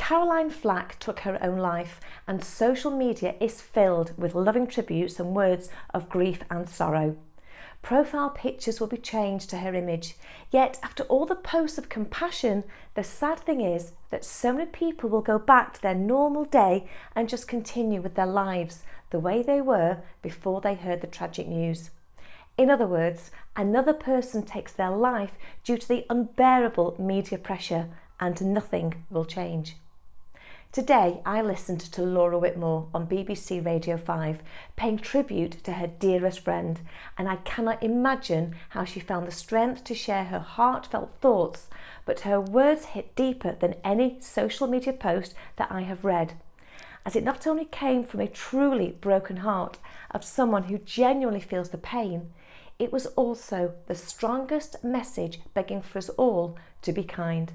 Caroline Flack took her own life, and social media is filled with loving tributes and words of grief and sorrow. Profile pictures will be changed to her image, yet after all the posts of compassion, the sad thing is that so many people will go back to their normal day and just continue with their lives the way they were before they heard the tragic news. In other words, another person takes their life due to the unbearable media pressure, and nothing will change. Today, I listened to Laura Whitmore on BBC Radio 5, paying tribute to her dearest friend, and I cannot imagine how she found the strength to share her heartfelt thoughts, but her words hit deeper than any social media post that I have read, as it not only came from a truly broken heart of someone who genuinely feels the pain, it was also the strongest message begging for us all to be kind.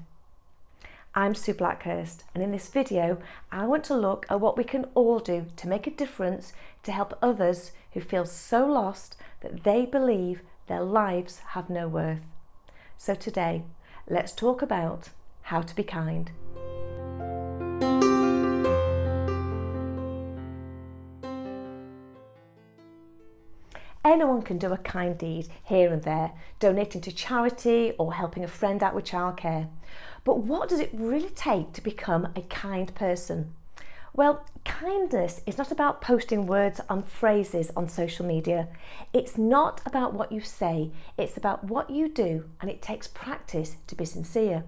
I'm Sue Blackhurst, and in this video I want to look at what we can all do to make a difference to help others who feel so lost that they believe their lives have no worth. So today, let's talk about how to be kind. Anyone can do a kind deed here and there, donating to charity or helping a friend out with childcare. But what does it really take to become a kind person? Well, kindness is not about posting words and phrases on social media. It's not about what you say, it's about what you do, and it takes practice to be sincere.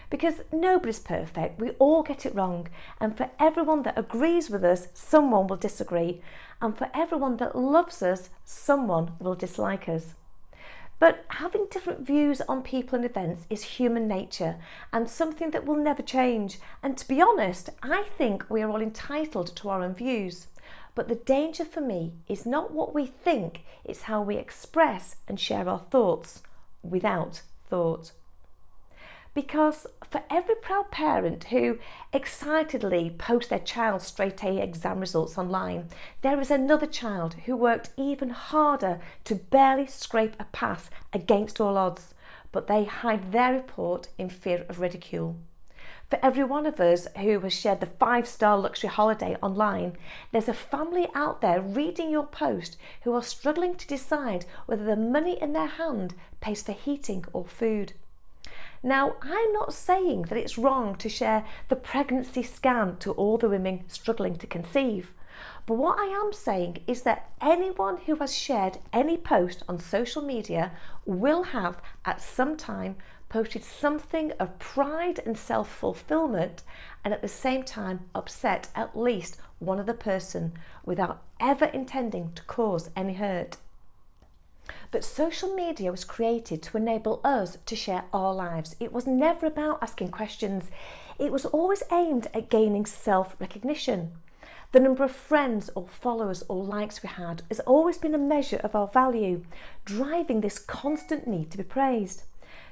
Because nobody's perfect, we all get it wrong, and for everyone that agrees with us, someone will disagree, and for everyone that loves us, someone will dislike us. But having different views on people and events is human nature and something that will never change. And to be honest, I think we are all entitled to our own views. But the danger for me is not what we think, it's how we express and share our thoughts without thought. Because for every proud parent who excitedly posts their child's straight A exam results online, there is another child who worked even harder to barely scrape a pass against all odds, but they hide their report in fear of ridicule. For every one of us who has shared the 5-star luxury holiday online, there's a family out there reading your post who are struggling to decide whether the money in their hand pays for heating or food. Now, I'm not saying that it's wrong to share the pregnancy scan to all the women struggling to conceive, but what I am saying is that anyone who has shared any post on social media will have at some time posted something of pride and self-fulfillment, and at the same time upset at least one other person without ever intending to cause any hurt. But social media was created to enable us to share our lives. It was never about asking questions. It was always aimed at gaining self-recognition. The number of friends or followers or likes we had has always been a measure of our value, driving this constant need to be praised.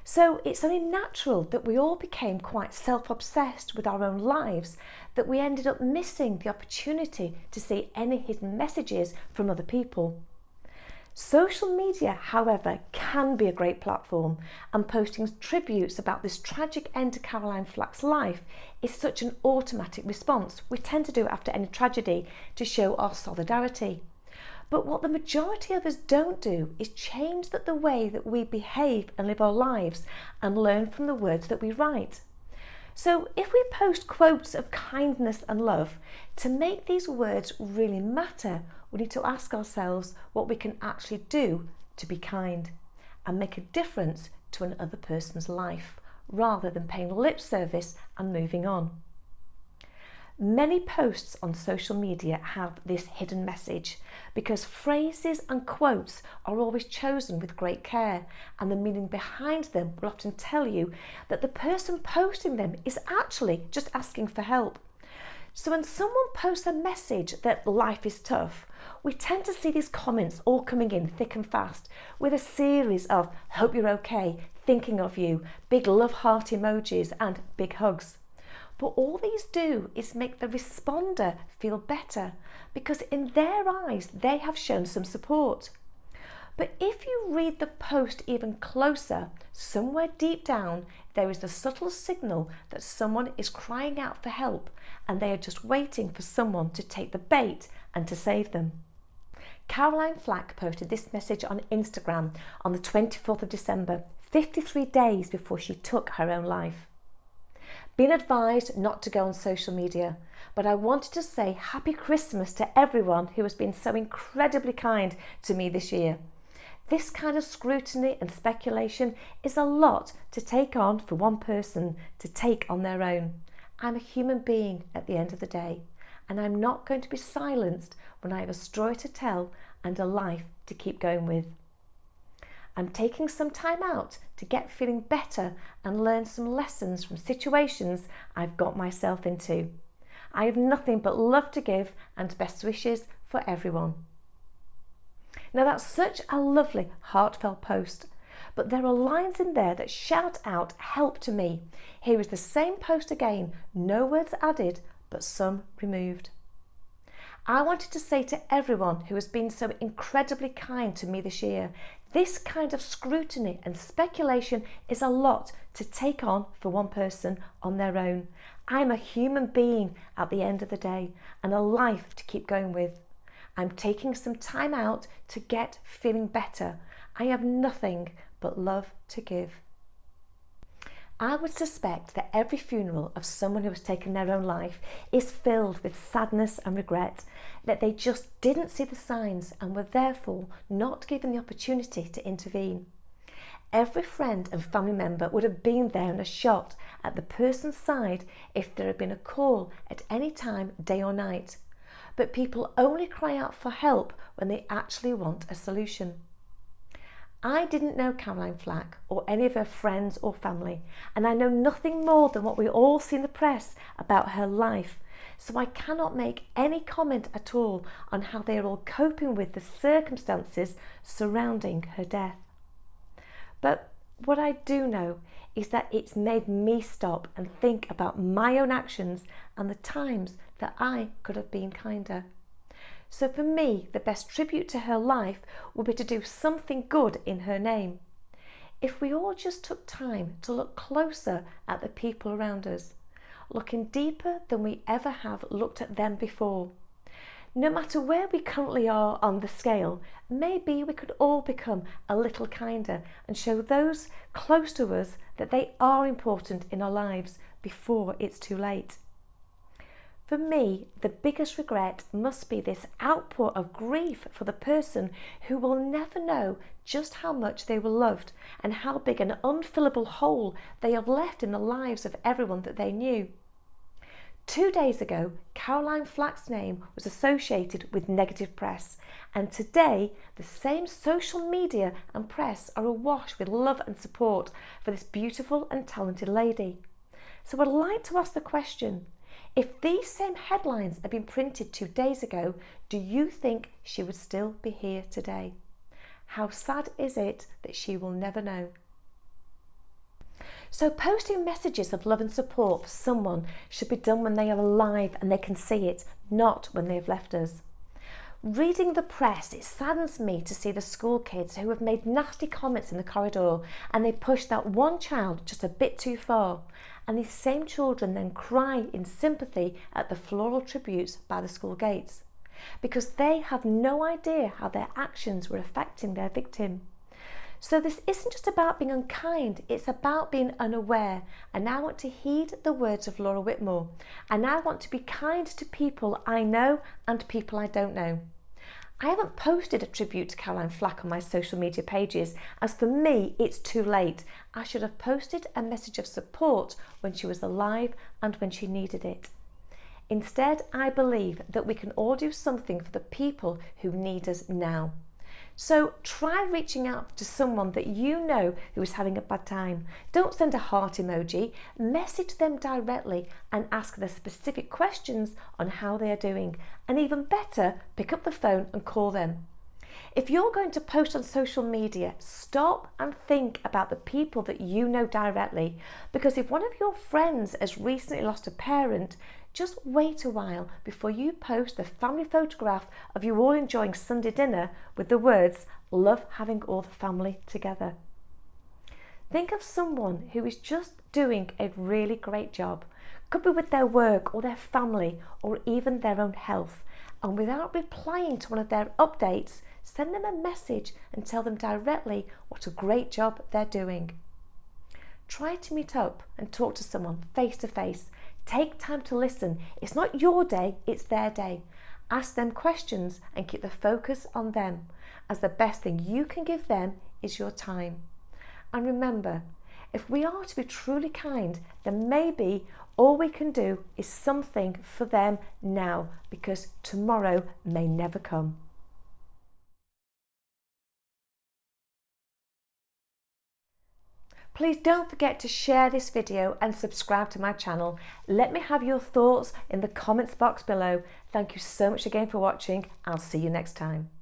So it's only natural that we all became quite self-obsessed with our own lives, that we ended up missing the opportunity to see any hidden messages from other people. Social media, however, can be a great platform, and posting tributes about this tragic end to Caroline Flack's life is such an automatic response. We tend to do it after any tragedy to show our solidarity. But what the majority of us don't do is change the way that we behave and live our lives and learn from the words that we write. So if we post quotes of kindness and love, to make these words really matter, we need to ask ourselves what we can actually do to be kind and make a difference to another person's life, rather than paying lip service and moving on. Many posts on social media have this hidden message because phrases and quotes are always chosen with great care, and the meaning behind them will often tell you that the person posting them is actually just asking for help. So when someone posts a message that life is tough, we tend to see these comments all coming in thick and fast with a series of "hope you're okay," "thinking of you," big love heart emojis and big hugs. But all these do is make the responder feel better because in their eyes they have shown some support. But if you read the post even closer, somewhere deep down, there is the subtle signal that someone is crying out for help and they are just waiting for someone to take the bait and to save them. Caroline Flack posted this message on Instagram on the 24th of December, 53 days before she took her own life. Been advised not to go on social media, but I wanted to say Happy Christmas to everyone who has been so incredibly kind to me this year. This kind of scrutiny and speculation is a lot to take on for one person to take on their own. I'm a human being at the end of the day, and I'm not going to be silenced when I have a story to tell and a life to keep going with. I'm taking some time out to get feeling better and learn some lessons from situations I've got myself into. I have nothing but love to give and best wishes for everyone. Now that's such a lovely, heartfelt post, but there are lines in there that shout out help to me. Here is the same post again, no words added, but some removed. I wanted to say to everyone who has been so incredibly kind to me this year, this kind of scrutiny and speculation is a lot to take on for one person on their own. I'm a human being at the end of the day and a life to keep going with. I'm taking some time out to get feeling better. I have nothing but love to give. I would suspect that every funeral of someone who has taken their own life is filled with sadness and regret, that they just didn't see the signs and were therefore not given the opportunity to intervene. Every friend and family member would have been there in a shot at the person's side if there had been a call at any time, day or night. But people only cry out for help when they actually want a solution. I didn't know Caroline Flack or any of her friends or family, and I know nothing more than what we all see in the press about her life, so I cannot make any comment at all on how they are all coping with the circumstances surrounding her death. But what I do know is that it's made me stop and think about my own actions and the times that I could have been kinder. So for me, the best tribute to her life would be to do something good in her name. If we all just took time to look closer at the people around us, looking deeper than we ever have looked at them before. No matter where we currently are on the scale, maybe we could all become a little kinder and show those close to us that they are important in our lives before it's too late. For me, the biggest regret must be this outpour of grief for the person who will never know just how much they were loved and how big an unfillable hole they have left in the lives of everyone that they knew. 2 days ago, Caroline Flack's name was associated with negative press, and today the same social media and press are awash with love and support for this beautiful and talented lady. So I'd like to ask the question, if these same headlines had been printed 2 days ago, do you think she would still be here today? How sad is it that she will never know? So posting messages of love and support for someone should be done when they are alive and they can see it, not when they have left us. Reading the press, it saddens me to see the school kids who have made nasty comments in the corridor and they push that one child just a bit too far. And these same children then cry in sympathy at the floral tributes by the school gates because they have no idea how their actions were affecting their victim. So this isn't just about being unkind, it's about being unaware. And I want to heed the words of Laura Whitmore. And I want to be kind to people I know and people I don't know. I haven't posted a tribute to Caroline Flack on my social media pages, as for me, it's too late. I should have posted a message of support when she was alive and when she needed it. Instead, I believe that we can all do something for the people who need us now. So try reaching out to someone that you know who is having a bad time. Don't send a heart emoji, message them directly and ask their specific questions on how they are doing. And even better, pick up the phone and call them. If you're going to post on social media, stop and think about the people that you know directly, because if one of your friends has recently lost a parent, just wait a while before you post the family photograph of you all enjoying Sunday dinner with the words, "Love having all the family together." Think of someone who is just doing a really great job. Could be with their work or their family or even their own health. And without replying to one of their updates, send them a message and tell them directly what a great job they're doing. Try to meet up and talk to someone face to face. Take time to listen. It's not your day, it's their day. Ask them questions and keep the focus on them, as the best thing you can give them is your time. And remember, if we are to be truly kind, then maybe all we can do is something for them now, because tomorrow may never come. Please don't forget to share this video and subscribe to my channel. Let me have your thoughts in the comments box below. Thank you so much again for watching. I'll see you next time.